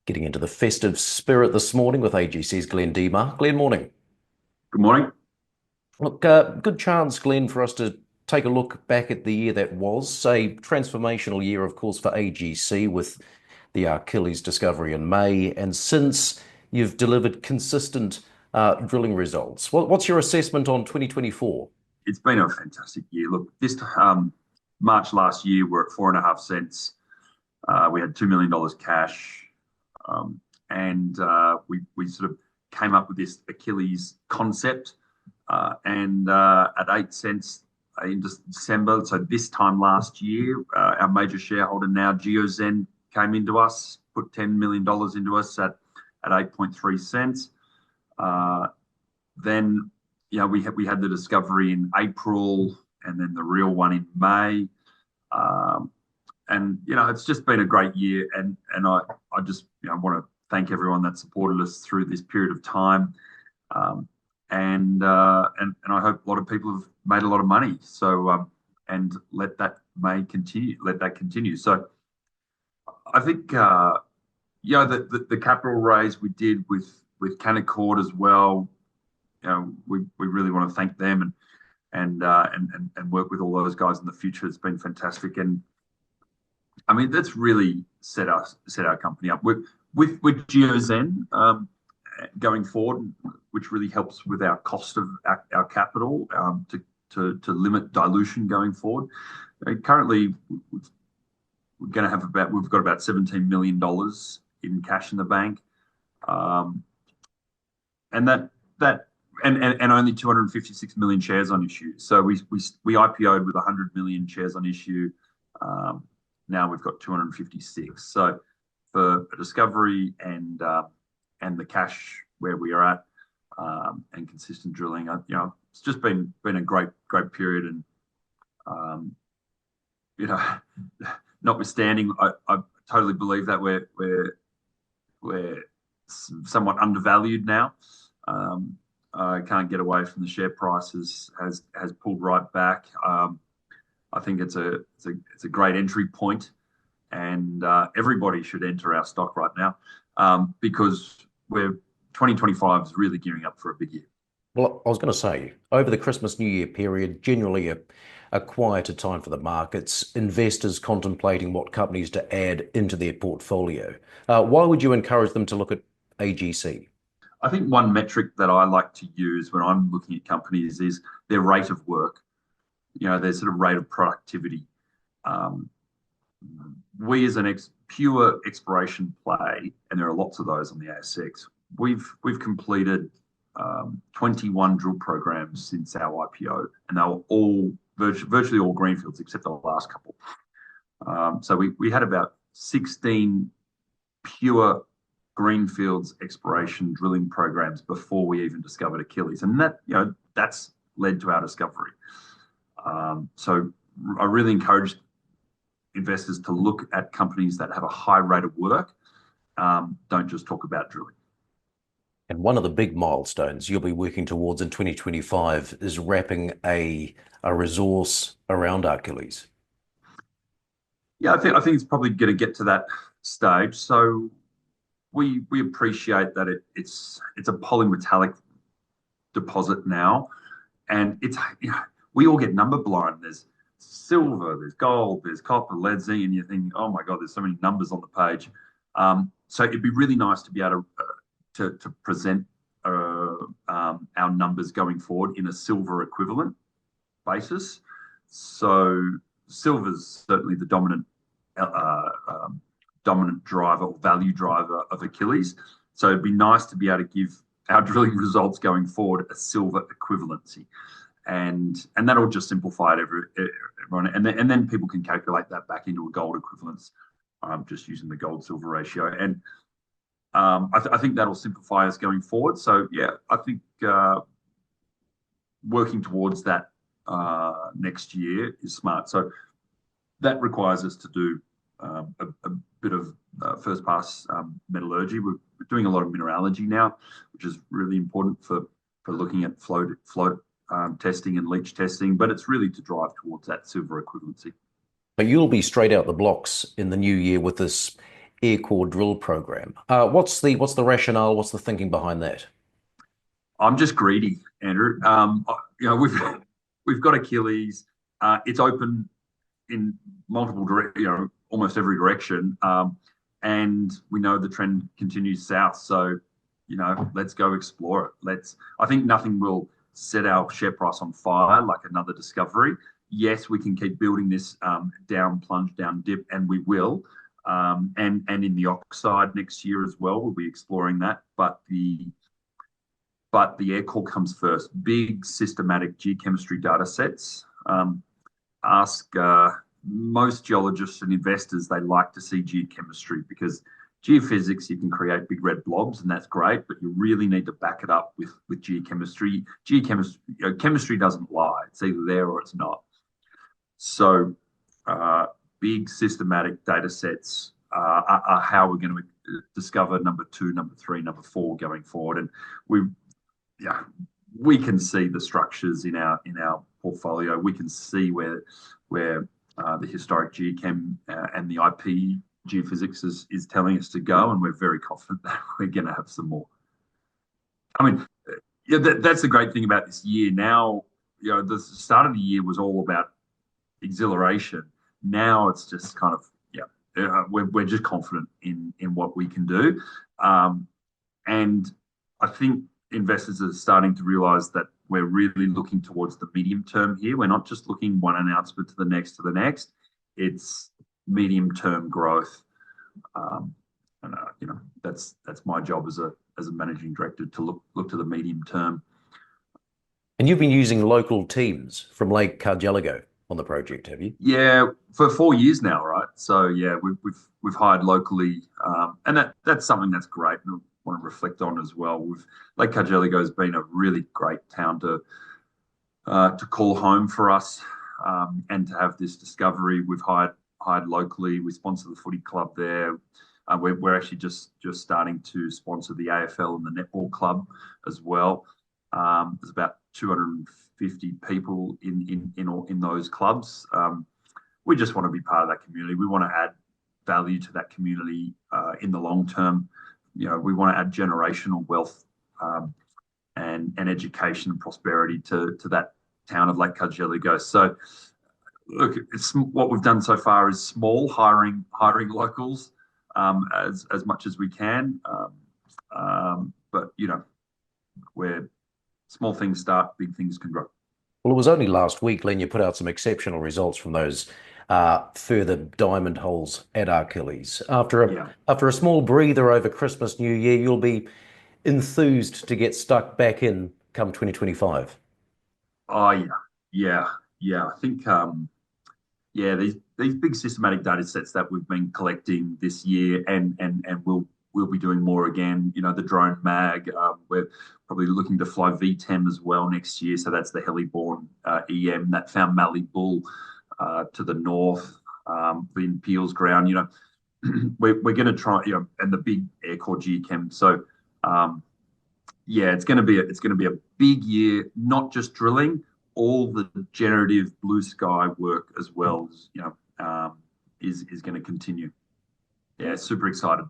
Getting into the festive spirit this morning with AGC's Glen Diemar. Glen, morning. Good morning. Look, good chance, Glen, for us to take a look back at the year that was, a transformational year, of course, for AGC with the Achilles discovery in May. And since you've delivered consistent drilling results, what's your assessment on 2024? It's been a fantastic year. Look, this March last year, we're at 4.5 cents. We had $2 million cash, and we sort of came up with this Achilles concept, and at 8 cents in December. So this time last year, our major shareholder now, Geozen, came into us, put $10 million into us at 8.3 cents. Then, we had the discovery in April, and then the real one in May. And it's just been a great year, and I just want to thank everyone that supported us through this period of time, and I hope a lot of people have made a lot of money. So and let that continue. So I think the capital raise we did with Canaccord as well. We really want to thank them and work with all those guys in the future. It's been fantastic, and I mean that's really set our company up with Geozen going forward, which really helps with our cost of our capital, to limit dilution going forward. Currently, we've got about $17 million in cash in the bank, and only 256 million shares on issue. So we IPO'd with 100 million shares on issue. Now we've got 256. So for a discovery and the cash where we are at, and consistent drilling, it's just been a great period. And notwithstanding, I totally believe that we're somewhat undervalued now. I can't get away from the share prices has pulled right back. I think it's a great entry point, and everybody should enter our stock right now, because 2025 is really gearing up for a big year. Well, I was going to say, over the Christmas New Year period, generally a quieter time for the markets, investors contemplating what companies to add into their portfolio. Why would you encourage them to look at AGC? I think one metric that I like to use when I'm looking at companies is their rate of work, their sort of rate of productivity. We, as an pure exploration play, and there are lots of those on the ASX, we've completed 21 drill programs since our IPO, and they were all virtually all greenfields except the last couple. So we had about 16 pure greenfields exploration drilling programs before we even discovered Achilles, and that's led to our discovery. So I really encourage investors to look at companies that have a high rate of work. Don't just talk about drilling. And one of the big milestones you'll be working towards in 2025 is wrapping a resource around Achilles. Yeah, I think it's probably going to get to that stage. So we appreciate that it's a polymetallic deposit now, and we all get number blind. There's silver, there's gold, there's copper, lead, zinc, and you think, oh my God, there's so many numbers on the page. So it'd be really nice to be able to present our numbers going forward in a silver equivalent basis. So silver's certainly the dominant driver or value driver of Achilles. So it'd be nice to be able to give our drilling results going forward a silver equivalency, and that'll just simplify it everyone, and then people can calculate that back into a gold equivalence, just using the gold silver ratio. And I think that'll simplify us going forward. So yeah, I think working towards that next year is smart. So that requires us to do a bit of first pass metallurgy. We're doing a lot of mineralogy now, which is really important for looking at float testing and leach testing, but it's really to drive towards that silver equivalency. But you'll be straight out the blocks in the new year with this air core drill program. What's the rationale? What's the thinking behind that? I'm just greedy, Andrew. We've got Achilles. It's open in multiple almost every direction. And we know the trend continues south. So, let's go explore it. I think nothing will set our share price on fire like another discovery. Yes, we can keep building this down plunge, down dip, and we will. And in the oxide next year as well, we'll be exploring that. But the air core comes first. Big systematic geochemistry data sets. Ask most geologists and investors, they like to see geochemistry because geophysics, you can create big red blobs and that's great, but you really need to back it up with geochemistry. Chemistry doesn't lie. It's either there or it's not. So big systematic data sets are how we're going to discover number two, number three, number four going forward. And we yeah, we can see the structures in our portfolio. We can see where the historic geochem and the IP geophysics is telling us to go, and we're very confident that we're going to have some more. I mean, yeah, that's the great thing about this year. Now, the start of the year was all about exhilaration. Now it's just kind of we're just confident in what we can do, and I think investors are starting to realize that we're really looking towards the medium term here. We're not just looking one announcement to the next to the next. It's medium term growth, and that's my job as a managing director to look to the medium term. And you've been using local teams from Lake Cargelligo on the project, have you? Yeah, for 4 years now, right? So yeah, we've hired locally, and that's something that's great. And I want to reflect on as well. Lake Cargelligo has been a really great town to call home for us, and to have this discovery. We've hired locally. We sponsor the footy club there. We're actually just starting to sponsor the AFL and the netball club as well. There's about 250 people in those clubs. We just want to be part of that community. We want to add value to that community in the long term. We want to add generational wealth, and education and prosperity to that town of Lake Cargelligo. So, look, it's what we've done so far is small, hiring locals as much as we can. But where small things start, big things can grow. Well, it was only last week, Glen, you put out some exceptional results from those further diamond holes at Achilles. Yeah. After a small breather over Christmas, New Year, you'll be enthused to get stuck back in come 2025. Oh yeah. I think these big systematic data sets that we've been collecting this year, and we'll be doing more again. The drone mag. We're probably looking to fly VTEM as well next year. So that's the heliborne EM that found Mallee Bull to the north, in Peel's ground. We're going to try, and the big air core geochem. So yeah, it's going to be a big year, not just drilling, all the generative blue sky work as well. Is going to continue. Yeah, super excited.